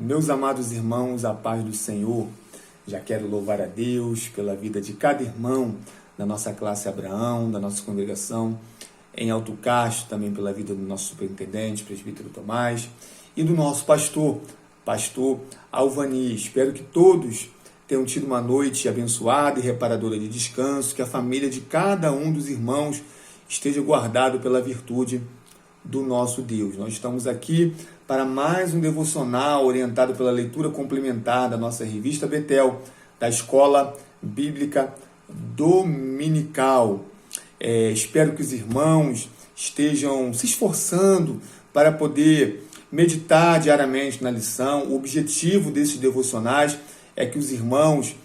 Meus amados irmãos, a paz do Senhor. Já quero louvar a Deus pela vida de cada irmão da nossa classe Abraão, da nossa congregação em Alto Castro, também pela vida do nosso superintendente, presbítero Tomás, e do nosso pastor Alvani. Espero que todos tenham tido uma noite abençoada e reparadora de descanso, que a família de cada um dos irmãos esteja guardado pela virtude do nosso Deus. Nós estamos aqui para mais um devocional orientado pela leitura complementar da nossa revista Betel, da Escola Bíblica Dominical. Espero que os irmãos estejam se esforçando para poder meditar diariamente na lição. O objetivo desses devocionais é que os irmãos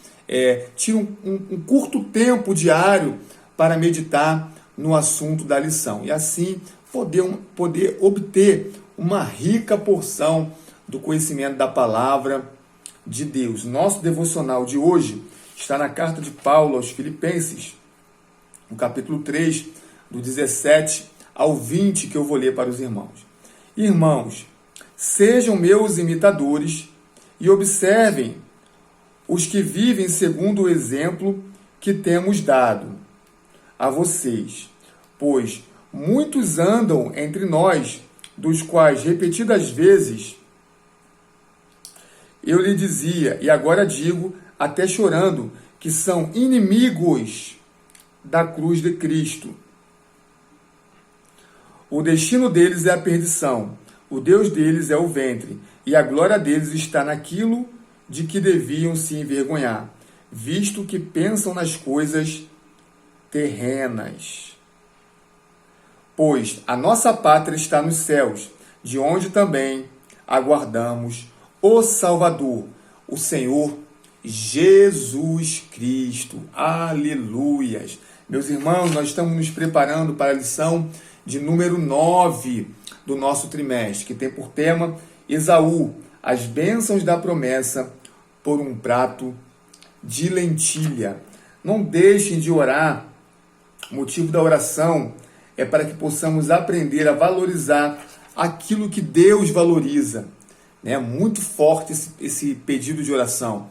tirem um curto tempo diário para meditar no assunto da lição e assim poder obter uma rica porção do conhecimento da palavra de Deus. Nosso devocional de hoje está na carta de Paulo aos Filipenses, no capítulo 3, do 17 ao 20, que eu vou ler para os irmãos. Irmãos, sejam meus imitadores e observem os que vivem segundo o exemplo que temos dado a vocês, pois muitos andam entre nós, dos quais repetidas vezes eu lhe dizia, e agora digo, até chorando, que são inimigos da cruz de Cristo. O destino deles é a perdição, o Deus deles é o ventre, e a glória deles está naquilo de que deviam se envergonhar, visto que pensam nas coisas terrenas. Pois a nossa pátria está nos céus, de onde também aguardamos o Salvador, o Senhor Jesus Cristo. Aleluias! Meus irmãos, nós estamos nos preparando para a lição de número 9 do nosso trimestre, que tem por tema Esaú, as bênçãos da promessa por um prato de lentilha. Não deixem de orar. O motivo da oração é para que possamos aprender a valorizar aquilo que Deus valoriza. É muito forte esse pedido de oração.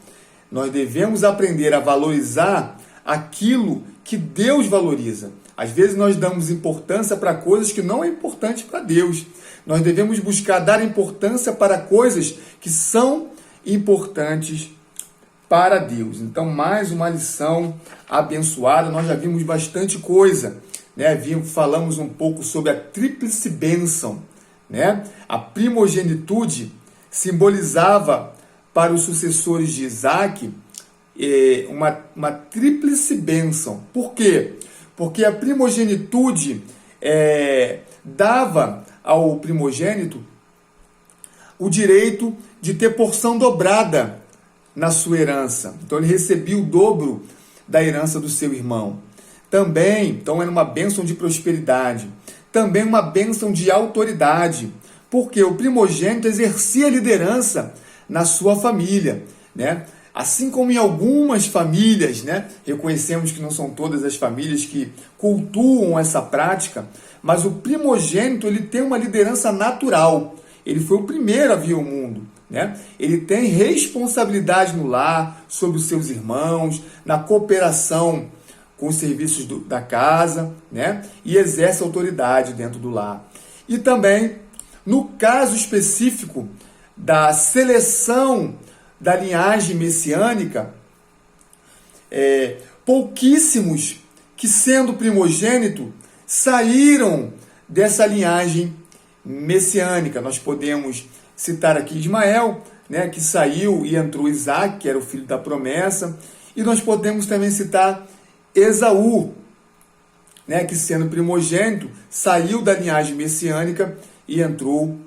Nós devemos aprender a valorizar aquilo que Deus valoriza. Às vezes nós damos importância para coisas que não é importante para Deus. Nós devemos buscar dar importância para coisas que são importantes para Deus. Então, mais uma lição abençoada. Nós já vimos bastante coisa, falamos um pouco sobre a tríplice bênção, A primogenitude simbolizava para os sucessores de Isaac uma tríplice bênção. Por quê? Porque a primogenitude dava ao primogênito o direito de ter porção dobrada na sua herança. Então ele recebia o dobro da herança do seu irmão. Também, então, era uma bênção de prosperidade. Também uma bênção de autoridade, porque o primogênito exercia liderança na sua família, Assim como em algumas famílias, reconhecemos que não são todas as famílias que cultuam essa prática, mas o primogênito ele tem uma liderança natural. Ele foi o primeiro a vir ao mundo, Ele tem responsabilidade no lar, sobre os seus irmãos, na cooperação com os serviços da casa, E exerce autoridade dentro do lar. E também, no caso específico da seleção da linhagem messiânica, pouquíssimos que, sendo primogênito, saíram dessa linhagem messiânica. Nós podemos citar aqui Ismael, que saiu e entrou Isaac, que era o filho da promessa, e nós podemos também citar Esaú, que sendo primogênito, saiu da linhagem messiânica e entrou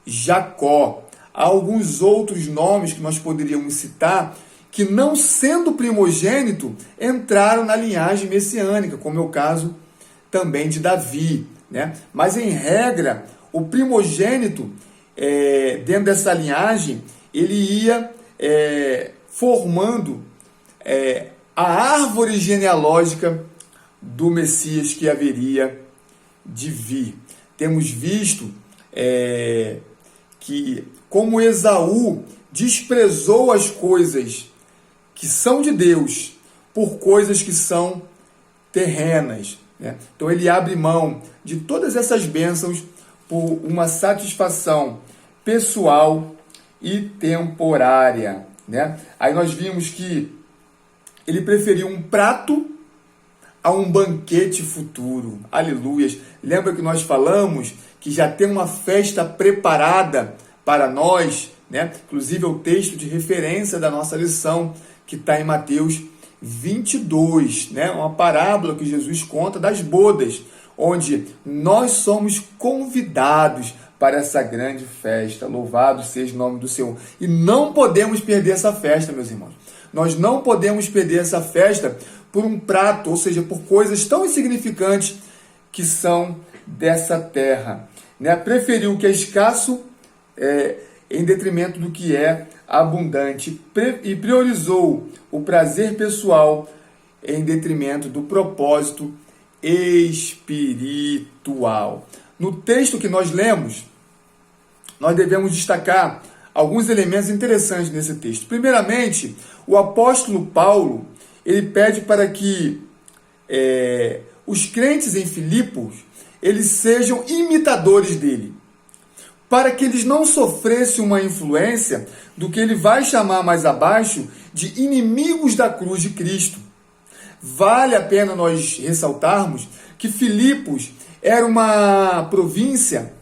Jacó. Há alguns outros nomes que nós poderíamos citar que, não sendo primogênito, entraram na linhagem messiânica, como é o caso também de Davi. Mas, em regra, o primogênito, dentro dessa linhagem, ele ia formando a árvore genealógica do Messias que haveria de vir. Temos visto que, como Esaú desprezou as coisas que são de Deus por coisas que são terrenas, né? Então ele abre mão de todas essas bênçãos por uma satisfação pessoal e temporária, né? Aí nós vimos que ele preferiu um prato a um banquete futuro. Aleluias! Lembra que nós falamos que já tem uma festa preparada para nós, né? Inclusive é o texto de referência da nossa lição, que está em Mateus 22, né? Uma parábola que Jesus conta das bodas, onde nós somos convidados para essa grande festa. Louvado seja o nome do Senhor. E não podemos perder essa festa, meus irmãos. Nós não podemos perder essa festa por um prato, ou seja, por coisas tão insignificantes que são dessa terra, né? Preferiu o que é escasso em detrimento do que é abundante e priorizou o prazer pessoal em detrimento do propósito espiritual. No texto que nós lemos, nós devemos destacar alguns elementos interessantes nesse texto. Primeiramente, o apóstolo Paulo, ele pede para que os crentes em Filipos, eles sejam imitadores dele, para que eles não sofressem uma influência do que ele vai chamar mais abaixo de inimigos da cruz de Cristo. Vale a pena nós ressaltarmos que Filipos era uma província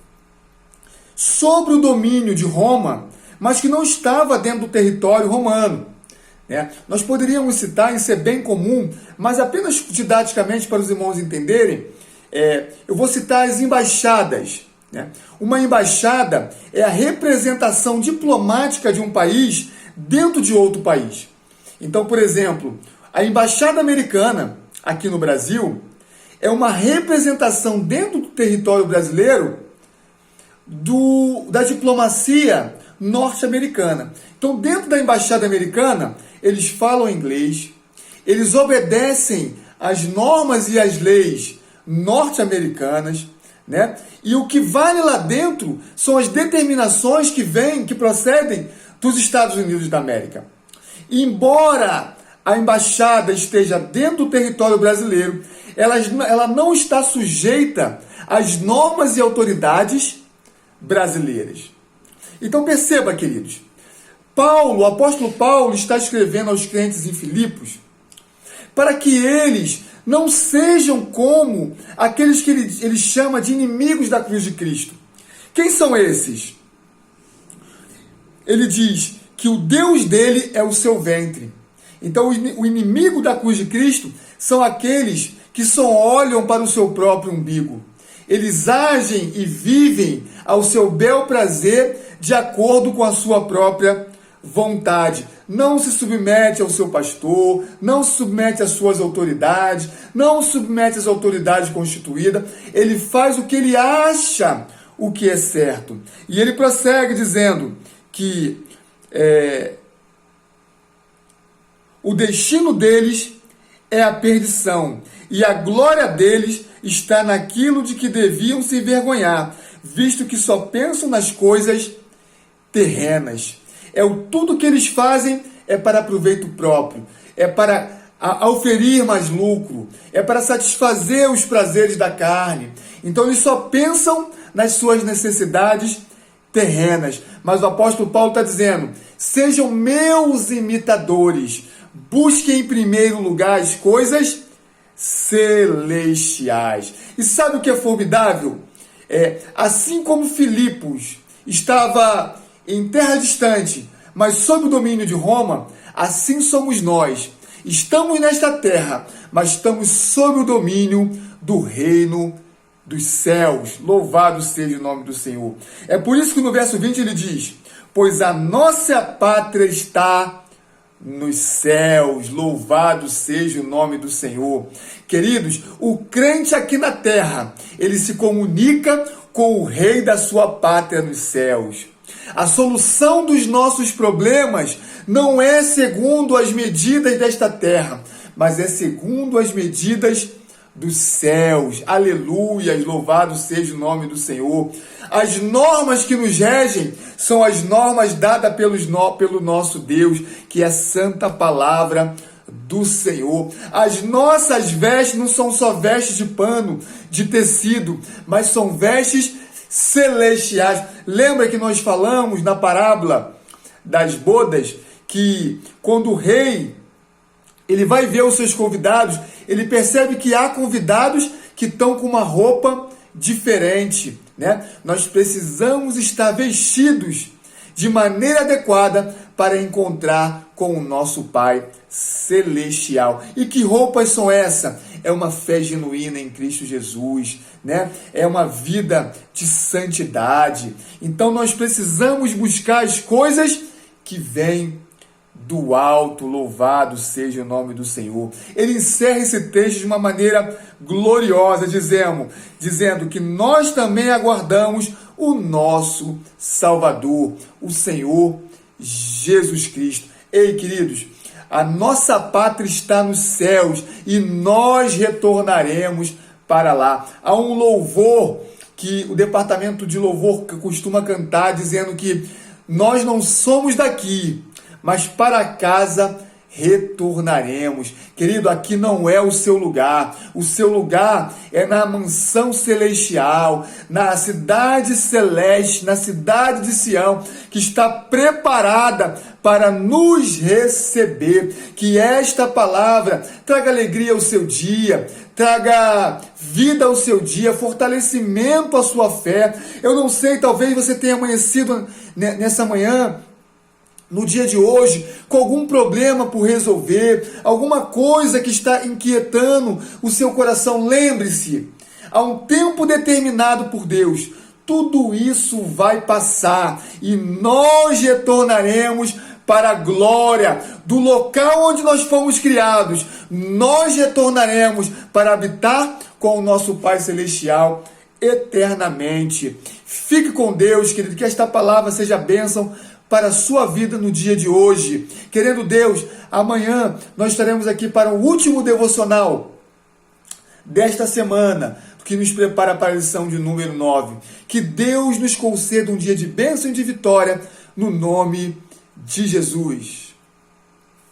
sob o domínio de Roma, mas que não estava dentro do território romano, né? Nós poderíamos citar, isso é bem comum, mas apenas didaticamente para os irmãos entenderem, eu vou citar as embaixadas, né? Uma embaixada é a representação diplomática de um país dentro de outro país. Então, por exemplo, a embaixada americana aqui no Brasil é uma representação dentro do território brasileiro da diplomacia norte-americana. Então, dentro da embaixada americana, eles falam inglês, eles obedecem às normas e às leis norte-americanas, né? E o que vale lá dentro são as determinações que procedem dos Estados Unidos da América. E embora a embaixada esteja dentro do território brasileiro, ela não está sujeita às normas e autoridades brasileiras. Então perceba, queridos, o apóstolo Paulo está escrevendo aos crentes em Filipos para que eles não sejam como aqueles que ele chama de inimigos da cruz de Cristo. Quem são esses? Ele diz que o Deus dele é o seu ventre. Então o inimigo da cruz de Cristo são aqueles que só olham para o seu próprio umbigo. Eles agem e vivem ao seu bel prazer de acordo com a sua própria vontade. Não se submete ao seu pastor, não se submete às suas autoridades, não se submete às autoridades constituídas. Ele faz o que ele acha o que é certo. E ele prossegue dizendo que o destino deles é a perdição, e a glória deles está naquilo de que deviam se envergonhar, visto que só pensam nas coisas terrenas. Tudo que eles fazem é para proveito próprio, é para oferir mais lucro, é para satisfazer os prazeres da carne. Então eles só pensam nas suas necessidades terrenas. Mas o apóstolo Paulo está dizendo: sejam meus imitadores, busquem em primeiro lugar as coisas celestiais. E sabe o que é formidável? Assim como Filipos estava em terra distante, mas sob o domínio de Roma, assim somos nós. Estamos nesta terra, mas estamos sob o domínio do reino dos céus. Louvado seja o nome do Senhor. É por isso que no verso 20 ele diz: pois a nossa pátria está nos céus. Louvado seja o nome do Senhor. Queridos, o crente aqui na terra, ele se comunica com o rei da sua pátria nos céus. A solução dos nossos problemas não é segundo as medidas desta terra, mas é segundo as medidas dos céus. Aleluia, louvado seja o nome do Senhor. As normas que nos regem são as normas dadas pelo nosso Deus, que é a santa palavra do Senhor. As nossas vestes não são só vestes de pano, de tecido, mas são vestes celestiais. Lembra que nós falamos na parábola das bodas, que quando o rei ele vai ver os seus convidados, ele percebe que há convidados que estão com uma roupa diferente, né? Nós precisamos estar vestidos de maneira adequada para encontrar com o nosso Pai celestial. E que roupas são essas? É uma fé genuína em Cristo Jesus, né? É uma vida de santidade. Então nós precisamos buscar as coisas que vêm do alto. Louvado seja o nome do Senhor. Ele encerra esse texto de uma maneira gloriosa, dizendo que nós também aguardamos o nosso Salvador, o Senhor Jesus Cristo. Ei, queridos, a nossa pátria está nos céus e nós retornaremos para lá. Há um louvor que o departamento de louvor costuma cantar, dizendo que nós não somos daqui, mas para casa retornaremos. Querido, aqui não é o seu lugar. O seu lugar é na mansão celestial, na cidade celeste, na cidade de Sião, que está preparada para nos receber. Que esta palavra traga alegria ao seu dia, traga vida ao seu dia, fortalecimento à sua fé. Eu não sei, talvez você tenha amanhecido nessa manhã, no dia de hoje, com algum problema por resolver, alguma coisa que está inquietando o seu coração. Lembre-se, há um tempo determinado por Deus, tudo isso vai passar e nós retornaremos para a glória do local onde nós fomos criados. Nós retornaremos para habitar com o nosso Pai Celestial eternamente. Fique com Deus, querido, que esta palavra seja bênção para a sua vida no dia de hoje. Querendo Deus, amanhã nós estaremos aqui para o último devocional desta semana, que nos prepara para a lição de número 9. Que Deus nos conceda um dia de bênção e de vitória, no nome de Jesus.